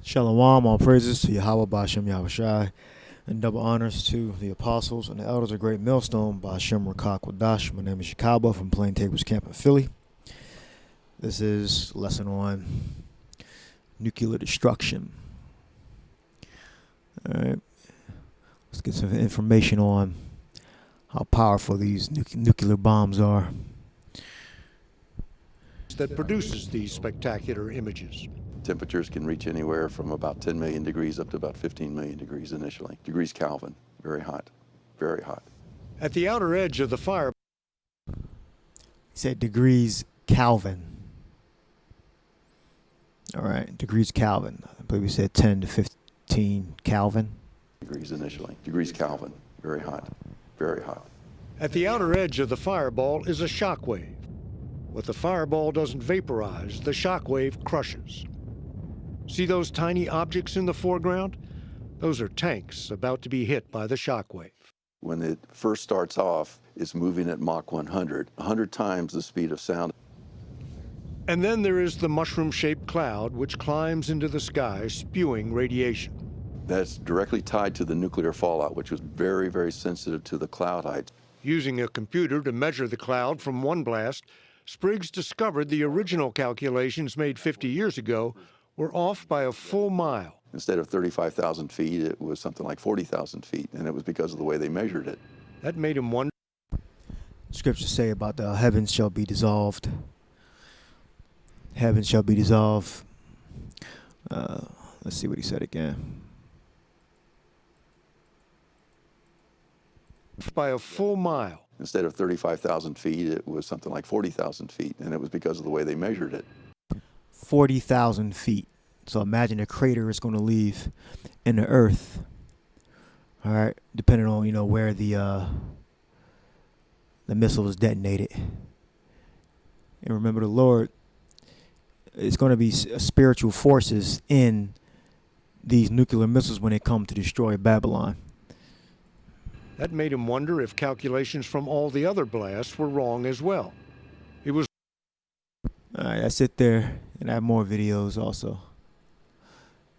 Shalom, all praises to Yahweh Ba'Shem Yahushai, and double honors to the apostles and the elders of Great Millstone Ba'Shem Rakak Wadash. My name is Shikaba from Plain Tables Camp in Philly. This is a lesson on nuclear destruction. Alright, let's get some information on how powerful these nuclear bombs are. That produces these spectacular images. Temperatures can reach anywhere from about 10 million degrees up to about 15 million degrees initially. Degrees Kelvin, very hot, very hot. At the outer edge of the fire, He said degrees Kelvin. All right, degrees Kelvin. I believe we said 10 to 15 Kelvin. Degrees initially. Degrees Kelvin, very hot, very hot. at the outer edge of the fireball is a shock wave. What the fireball doesn't vaporize, the shock wave crushes. See those tiny objects in the foreground? Those are tanks about to be hit by the shock wave. When it first starts off, it's moving at Mach 100 times the speed of sound. And then there is the mushroom-shaped cloud which climbs into the sky, spewing radiation. That's directly tied to the nuclear fallout, which was very, very sensitive to the cloud height. Using a computer to measure the cloud from one blast, Spriggs discovered the original calculations made 50 years ago were off by a full mile. Instead of 35,000 feet, it was something like 40,000 feet, and it was because of the way they measured it. That made him wonder. Scriptures say about the heavens shall be dissolved. Heavens shall be dissolved. Let's see what he said again. By a full mile. Instead of 35,000 feet, it was something like 40,000 feet, and it was because of the way they measured it. 40,000 feet. So imagine a crater is going to leave in the earth. All right, depending on where the missile was detonated. And remember, the Lord is going to be spiritual forces in these nuclear missiles when they come to destroy Babylon. That made him wonder if calculations from all the other blasts were wrong as well. It was. All right, that's it there, and I have more videos also.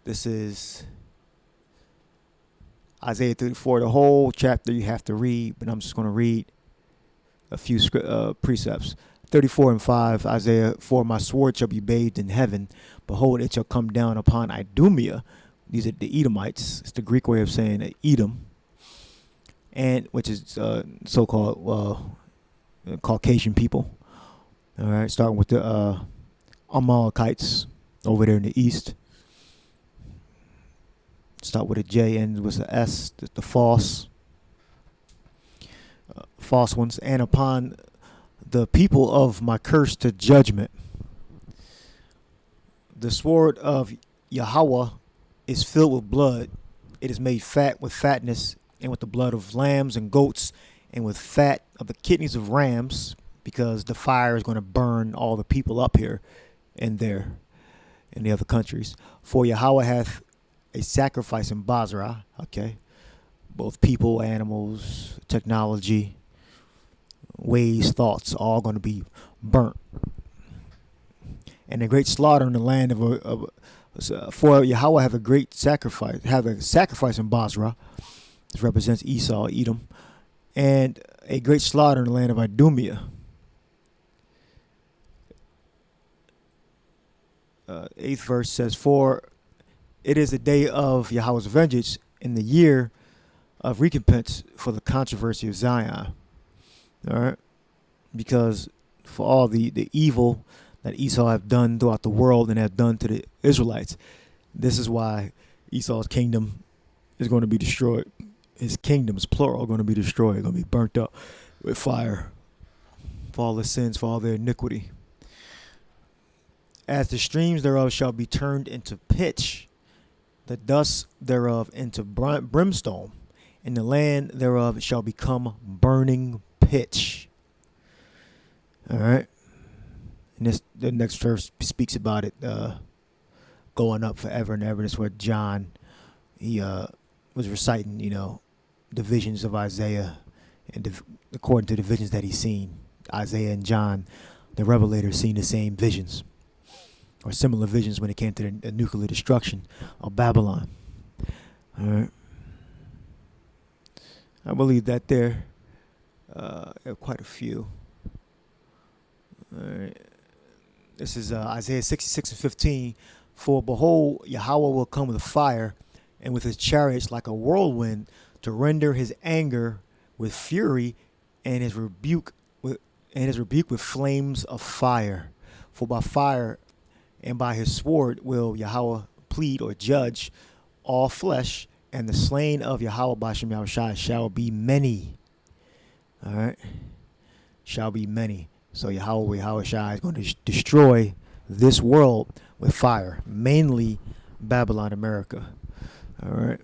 This is Isaiah 34. The whole chapter you have to read, but I'm just going to read a few precepts. 34 and 5, Isaiah, for my sword shall be bathed in heaven. Behold, it shall come down upon Idumea. These are the Edomites. It's the Greek way of saying Edom, and which is so-called Caucasian people. All right, starting with the Amalekites over there in the east. Start with a J, ends with an S, the false ones, and upon the people of my curse to judgment. The sword of Yahweh is filled with blood. It is made fat with fatness, and with the blood of lambs and goats, and with fat of the kidneys of rams, because the fire is going to burn all the people up here and there in the other countries. For Yahweh hath a sacrifice in Basra, okay, both people, animals, technology, ways, thoughts, all going to be burnt. And a great slaughter in the land for Yahweh have a great sacrifice, in Basra. This represents Esau, Edom, and a great slaughter in the land of Idumea. 8th verse says, for it is the day of Yahweh's vengeance in the year of recompense for the controversy of Zion. All right, because for all the evil that Esau have done throughout the world and have done to the Israelites, this is why Esau's kingdom is going to be destroyed. His kingdoms, plural, are going to be destroyed, going to be burnt up with fire for all the sins, for all their iniquity. As the streams thereof shall be turned into pitch, the dust thereof into brimstone, and the land thereof shall become burning pitch. All right. And the next verse speaks about it going up forever and ever. That's where John, he was reciting, the visions of Isaiah, and according to the visions that he's seen, Isaiah and John, the Revelator, seen the same visions. or similar visions when it came to the nuclear destruction of Babylon. All right. I believe that there are quite a few. All right. This is Isaiah 66:15. For behold, Yahweh will come with fire, and with his chariots like a whirlwind, to render his anger with fury, and his rebuke with flames of fire. For by fire and by his sword will Yahweh plead or judge all flesh, and the slain of Yahweh Bashem Yahushai shall be many. All right, shall be many. So Yahweh Yahushai is going to destroy this world with fire, mainly Babylon, America. All right.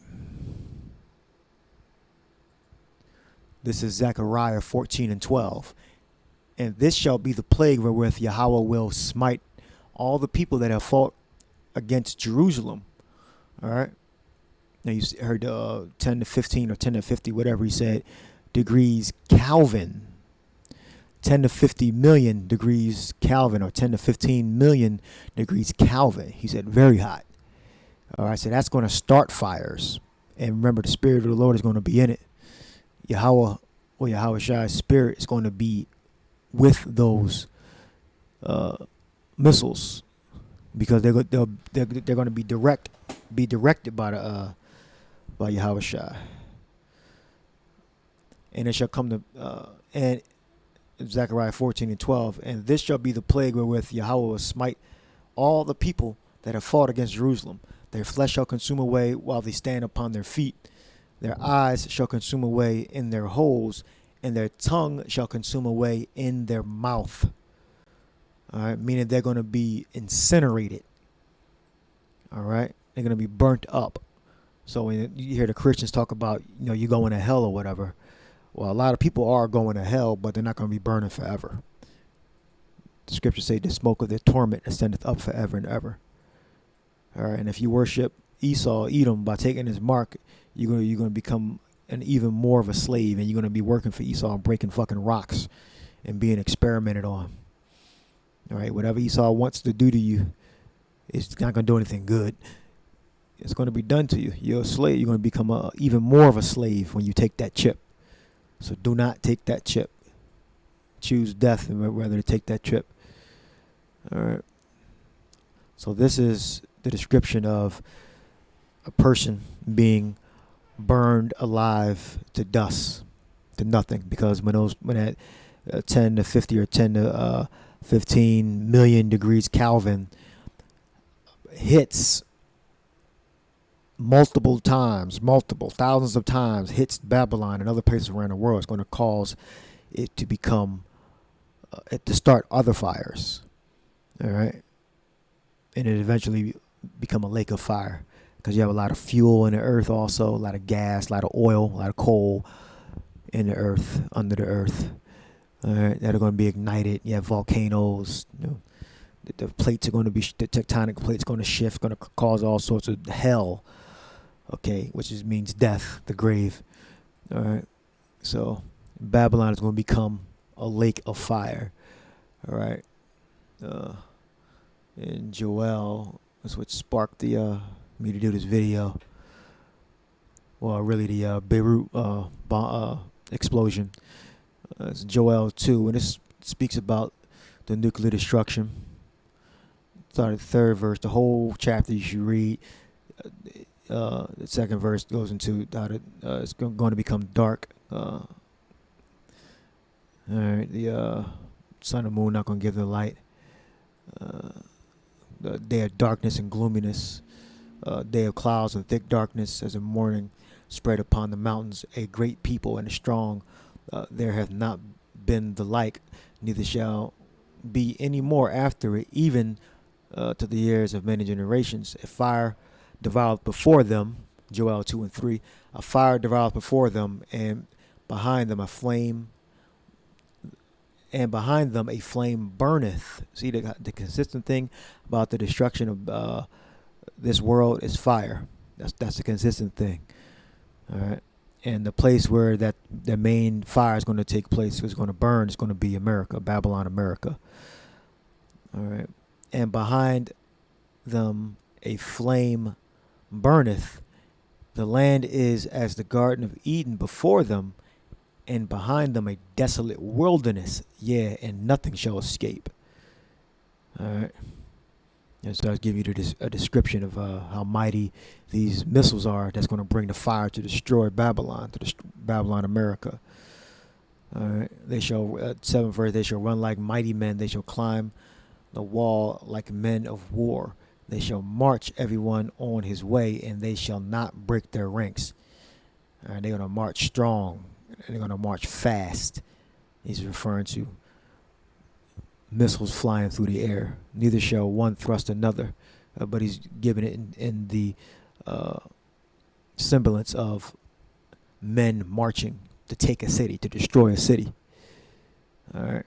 This is Zechariah 14:12. And this shall be the plague wherewith Yahweh will smite all the people that have fought against Jerusalem. All right. Now you heard 10 to 15 or 10 to 50, whatever he said, degrees Kelvin. 10 to 50 million degrees Kelvin, or 10 to 15 million degrees Kelvin. He said very hot. All right, so that's going to start fires. And remember, the Spirit of the Lord is going to be in it. Yahweh, or Yahweh Shai's Spirit is going to be with those missiles, because they're going to be directed by Yahweh Shai. And it shall come to and Zechariah 14:12, and this shall be the plague wherewith Yahweh will smite all the people that have fought against Jerusalem. Their flesh shall consume away while they stand upon their feet. Their eyes shall consume away in their holes, and their tongue shall consume away in their mouth. All right, meaning they're going to be incinerated. All right, they're going to be burnt up. So when you hear the Christians talk about, you're going to hell or whatever, well, a lot of people are going to hell, but they're not going to be burning forever. The scriptures say the smoke of their torment ascendeth up forever and ever. All right, and if you worship Esau, Edom, by taking his mark, you're going to become an even more of a slave, and you're going to be working for Esau and breaking fucking rocks and being experimented on. All right, whatever Esau wants to do to you, it's not going to do anything good. It's going to be done to you. You're a slave. You're going to become even more of a slave when you take that chip. So do not take that chip. Choose death rather to take that chip. All right. So this is the description of a person being burned alive to dust, to nothing, because when that 10 to 50 or 10 to 15 million degrees Kelvin hits multiple thousands of times, hits Babylon and other places around the world, it's going to cause it to become to start other fires. All right, and it eventually become a lake of fire, because you have a lot of fuel in the earth, also a lot of gas, a lot of oil, a lot of coal in the earth, under the earth. All right, that are going to be ignited. You have volcanoes. The plates are going to be, the tectonic plates going to shift, going to cause all sorts of hell. Okay, which means death, the grave. All right, so Babylon is going to become a lake of fire. All right, and Joel, that's what sparked me to do this video. Well, really the Beirut explosion. It's Joel 2, and this speaks about the nuclear destruction. Started the third verse. The whole chapter you should read. The second verse goes into how it's going to become dark. All right, the sun and moon not going to give the light. The day of darkness and gloominess, day of clouds and thick darkness, as the morning spread upon the mountains, a great people and a strong. There hath not been the like, neither shall be any more after it, even to the years of many generations. A fire devoured before them, Joel 2 and 3. A fire devoured before them, and behind them a flame. And behind them a flame burneth. See, the consistent thing about the destruction of this world is fire. That's the consistent thing. All right. And the place where the main fire is going to take place, is going to burn, is going to be America, Babylon, America. All right. And behind them a flame burneth. The land is as the Garden of Eden before them, and behind them a desolate wilderness. Yeah, and nothing shall escape. All right. And so I'll give you a description of how mighty these missiles are that's going to bring the fire to destroy Babylon, Babylon, America. All right. They shall, 7th verse, they shall run like mighty men. They shall climb the wall like men of war. They shall march everyone on his way, and they shall not break their ranks. All right. They're going to march strong. They're going to march fast. He's referring to missiles flying through the air. Neither shall one thrust another, but he's giving it in the semblance of men marching to take a city, to destroy a city. All right.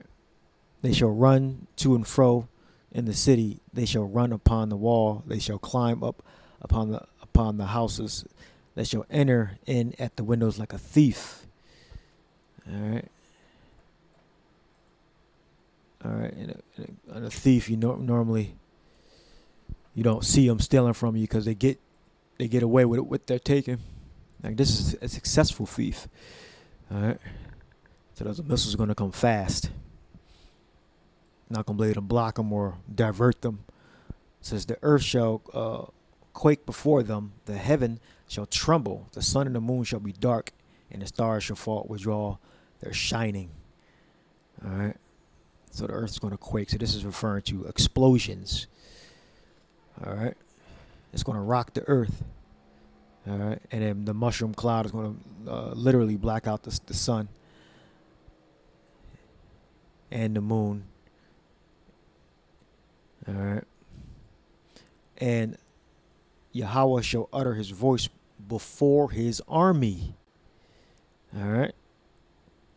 They shall run to and fro in the city. They shall run upon the wall. They shall climb up upon the houses. They shall enter in at the windows like a thief. All right. All right, and a thief, normally you don't see them stealing from you because they get away with what they're taking. Like, this is a successful thief. All right, so those missiles are going to come fast. Not going to be able to block them or divert them. It says the earth shall quake before them, the heaven shall tremble, the sun and the moon shall be dark, and the stars shall fall withdraw their shining. All right. So the earth's going to quake. So this is referring to explosions. All right. It's going to rock the earth. All right. And then the mushroom cloud is going to literally black out the sun and the moon. All right. And Yahweh shall utter his voice before his army. All right.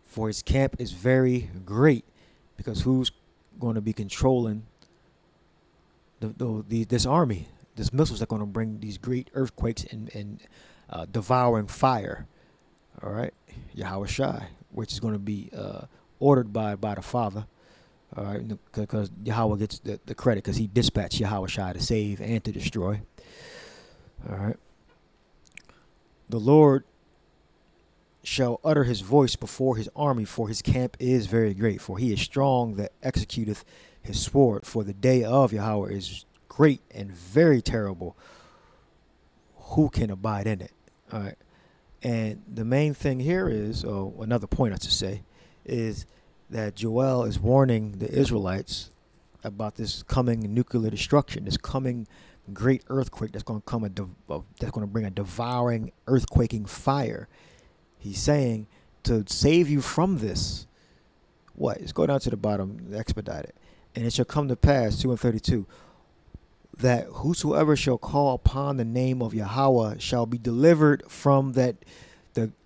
For his camp is very great. Because who's going to be controlling this army? These missiles are going to bring these great earthquakes and devouring fire. All right, Yahweh Shai, which is going to be ordered by the Father. All right, because Yahweh gets the credit because he dispatched Yahweh Shai to save and to destroy. All right, the Lord shall utter his voice before his army, for his camp is very great. For he is strong that executeth his sword. For the day of Yahweh is great and very terrible. Who can abide in it? All right. And the main thing here is, or another point I should say, is that Joel is warning the Israelites about this coming nuclear destruction, this coming great earthquake that's going to come, that's going to bring a devouring, earthquaking fire. He's saying to save you from this. What? Let's go down to the bottom, expedite it. And it shall come to pass, 2:32, that whosoever shall call upon the name of Yahweh shall be delivered from the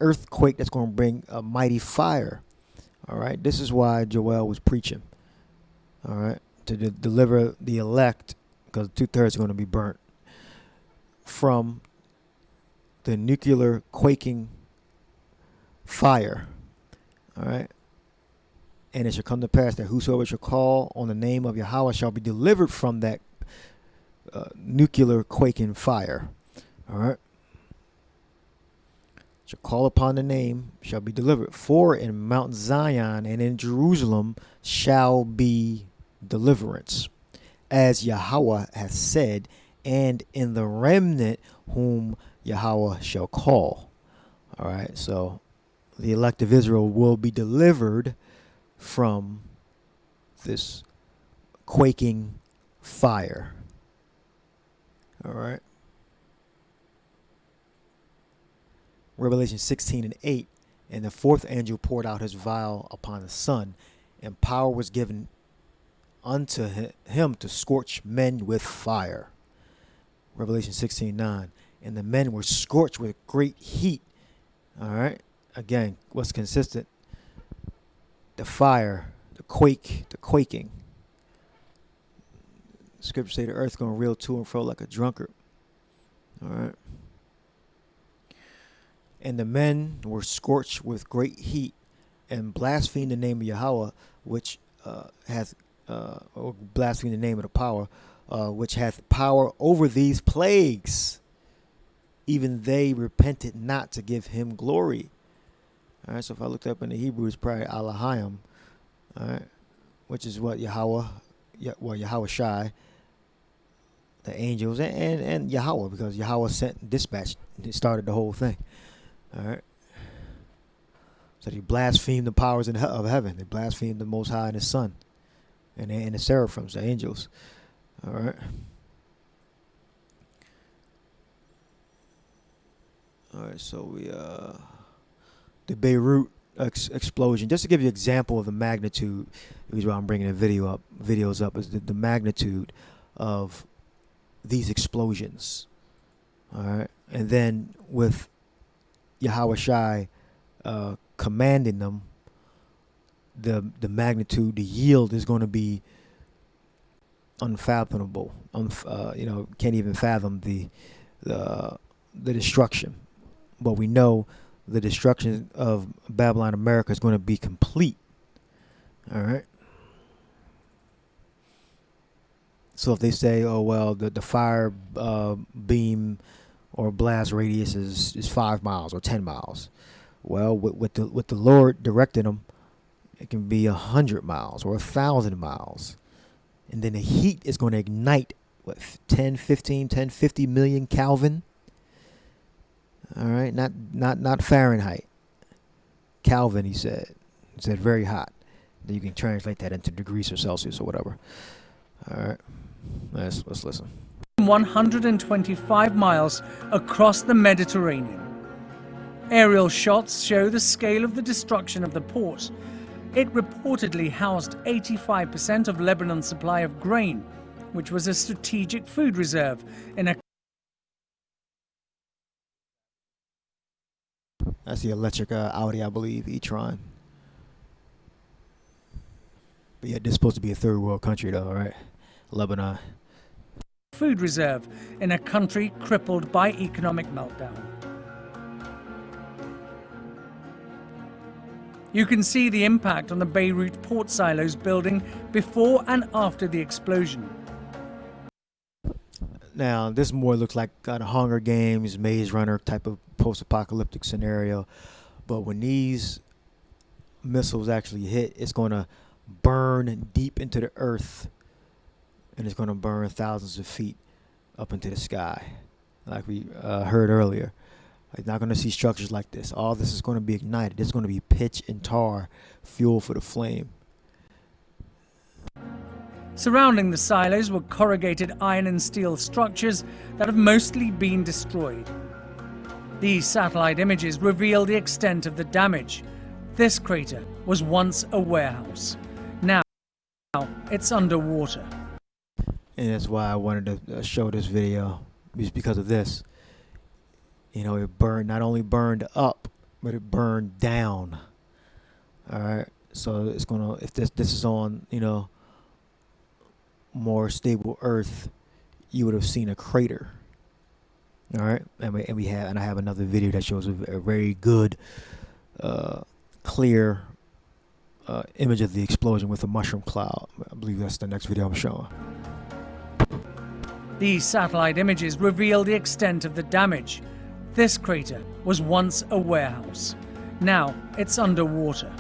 earthquake that's going to bring a mighty fire. All right. This is why Joel was preaching. All right. To deliver the elect, because 2/3 are going to be burnt from the nuclear quaking fire. All right. And it shall come to pass that whosoever shall call on the name of Yahweh shall be delivered from that nuclear quaking fire. All right. Shall call upon the name, shall be delivered. For in Mount Zion and in Jerusalem shall be deliverance, as Yahweh hath said, and in the remnant whom Yahweh shall call. All right. So the elect of Israel will be delivered from this quaking fire. All right. Revelation 16:8, and the fourth angel poured out his vial upon the sun, and power was given unto him to scorch men with fire. Revelation 16:9, and the men were scorched with great heat. All right. Again, what's consistent? The fire, the quaking. Scripture say the earth's going to reel to and fro like a drunkard. All right. And the men were scorched with great heat and blasphemed the name of Yahweh, which or blasphemed the name of the power, which hath power over these plagues. Even they repented not to give him glory. All right, so if I looked up in the Hebrew, it's probably Elohim, all right, which is what Yahweh Shai, the angels, and Yahweh, because Yahweh sent dispatch, it started the whole thing. All right. So they blasphemed the powers of heaven. They blasphemed the Most High and His Son, and the seraphims, the angels. All right. All right. So we the Beirut explosion. Just to give you an example of the magnitude, the reason why I'm bringing the videos up is the magnitude of these explosions. All right. And then with Yahweh Shai commanding them, the magnitude, the yield is going to be unfathomable. Can't even fathom the destruction. But we know the destruction of Babylon America is going to be complete. All right. So if they say, oh well, the fire beam or blast radius is 5 miles or 10 miles, well, with the Lord directing them, it can be 100 miles or 1,000 miles, and then the heat is going to ignite 10, 50 million Kelvin. All right, not Fahrenheit. Kelvin, he said very hot. Then you can translate that into degrees or Celsius or whatever. All right, let's listen. 125 miles across the Mediterranean. Aerial shots show the scale of the destruction of the port. It reportedly housed 85% of Lebanon's supply of grain, which was a strategic food reserve in a... That's the electric Audi, I believe, e-tron. But yeah, this is supposed to be a third world country though, right? Lebanon. Food reserve in a country crippled by economic meltdown. You can see the impact on the Beirut port silos building before and after the explosion. Now, this more looks like kind of Hunger Games, Maze Runner type of post-apocalyptic scenario. But when these missiles actually hit, it's going to burn deep into the earth, and it's going to burn thousands of feet up into the sky, like we heard earlier. You're not going to see structures like this. All this is going to be ignited. It's going to be pitch and tar, fuel for the flame. Surrounding the silos were corrugated iron and steel structures that have mostly been destroyed. These satellite images reveal the extent of the damage. This crater was once a warehouse. Now it's underwater. And that's why I wanted to show this video, is because of this. You know, it burned, not only burned up, but it burned down. All right. So it's going to, if this is on, more stable earth, you would have seen a crater. All right. And I have another video that shows a very good, clear image of the explosion with a mushroom cloud. I believe that's the next video I'm showing. These satellite images reveal the extent of the damage. This crater was once a warehouse. Now it's underwater.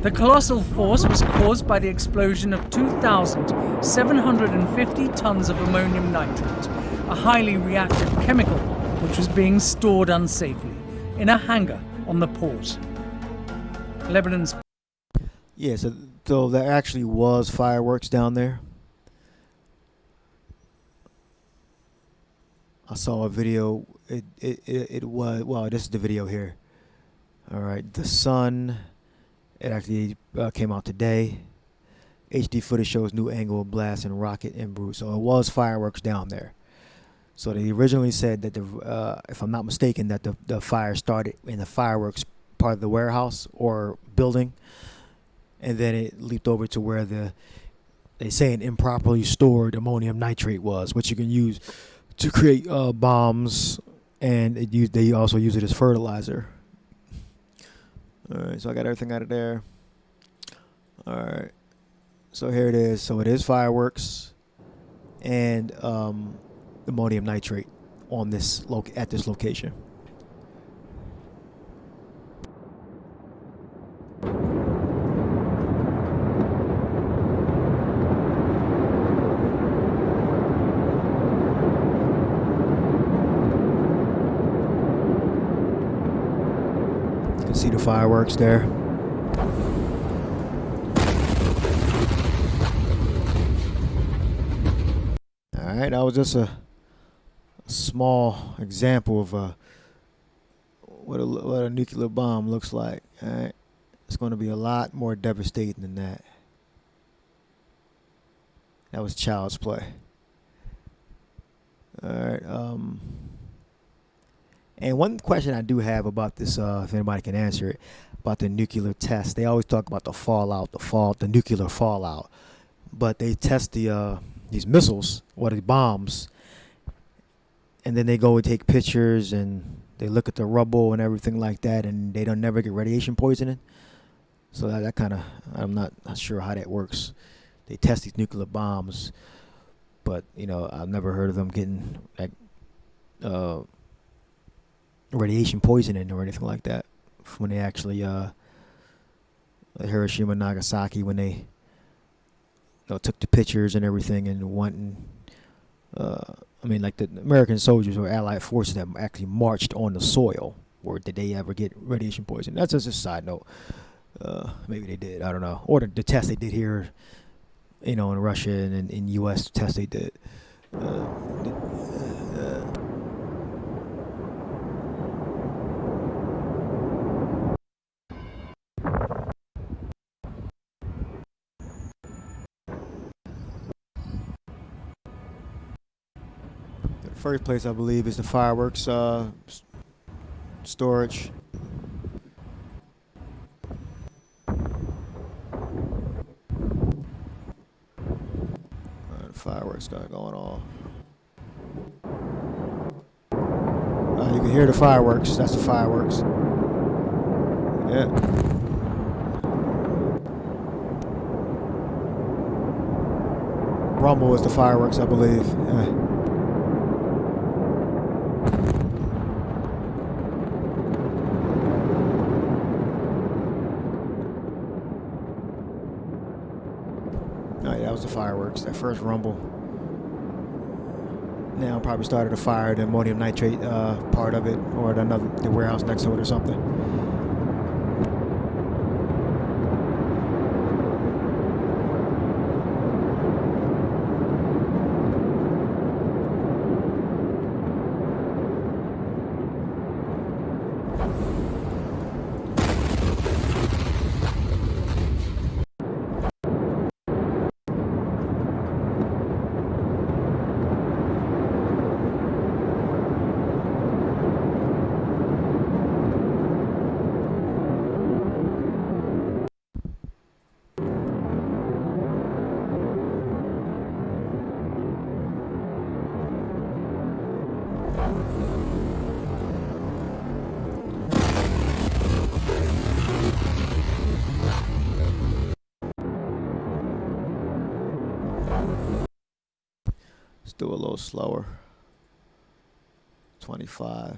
The colossal force was caused by the explosion of 2,750 tons of ammonium nitrate, a highly reactive chemical which was being stored unsafely in a hangar on the port. Lebanon's... Yeah, so there actually was fireworks down there. I saw a video. It was, well, this is the video here. All right, the sun. It actually came out today. HD footage shows new angle of blast and rocket en route. So it was fireworks down there. So they originally said that if I'm not mistaken, that the fire started in the fireworks part of the warehouse or building, and then it leaped over to where they say an improperly stored ammonium nitrate was, which you can use to create bombs, and they also use it as fertilizer. All right, so I got everything out of there. All right, So here it is. So it is fireworks and ammonium nitrate on this at this location. You can see the fireworks there. All right, that was just a small example of what a nuclear bomb looks like. All right, it's going to be a lot more devastating than that. That was child's play. All right. And one question I do have about this, if anybody can answer it, about the nuclear test. They always talk about the fallout, the nuclear fallout, but they test these missiles or the bombs, and then they go and take pictures and they look at the rubble and everything like that, and they don't never get radiation poisoning. So that kind of, I'm not sure how that works. They test these nuclear bombs, but I've never heard of them getting like radiation poisoning or anything like that when they actually Hiroshima and Nagasaki, when they took the pictures and everything and like the American soldiers or Allied forces that actually marched on the soil, or did they ever get radiation poisoning? That's just a side note. Maybe they did, I don't know. Or the test they did here, in Russia and in U.S. the test they did. The first place I believe is the fireworks storage. Fireworks got going on. You can hear the fireworks. That's the fireworks. Yeah. Rumble is the fireworks, I believe. Yeah. That was the fireworks, that first rumble. Now probably started a fire, the ammonium nitrate part of it, or the warehouse next to it or something. Let's do a little slower. 25.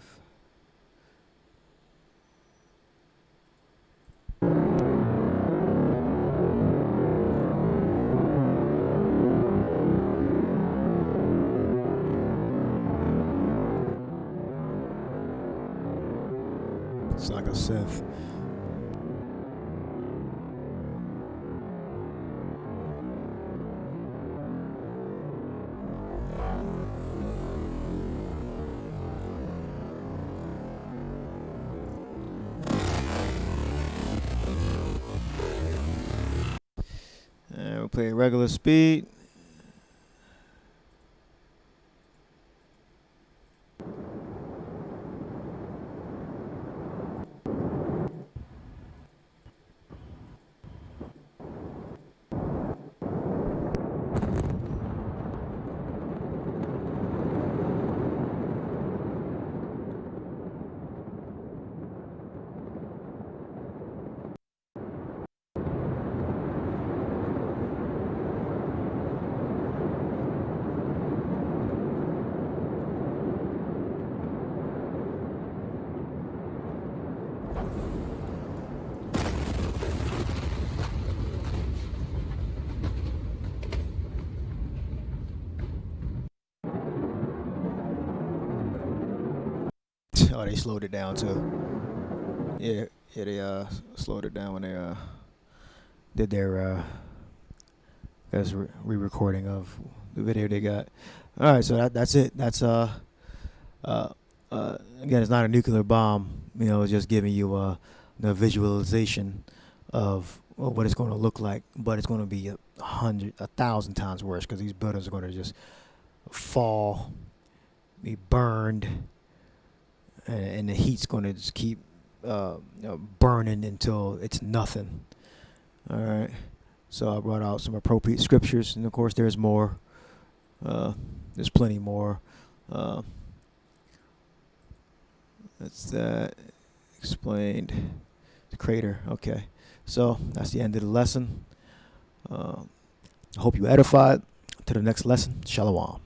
It's like a synth. And we'll play regular speed. Oh, they slowed it down too. Yeah, they slowed it down when they did their re-recording of the video they got. All right, so that's it. That's again, it's not a nuclear bomb. It's just giving you the visualization of what it's going to look like, but it's going to be 1,000 times worse because these buildings are going to just fall, be burned, and the heat's going to just keep burning until it's nothing. All right. So I brought out some appropriate scriptures, and of course there's more. There's plenty more. That's that explained. The crater. Okay. So that's the end of the lesson. I hope you edified. To the next lesson. Shalom.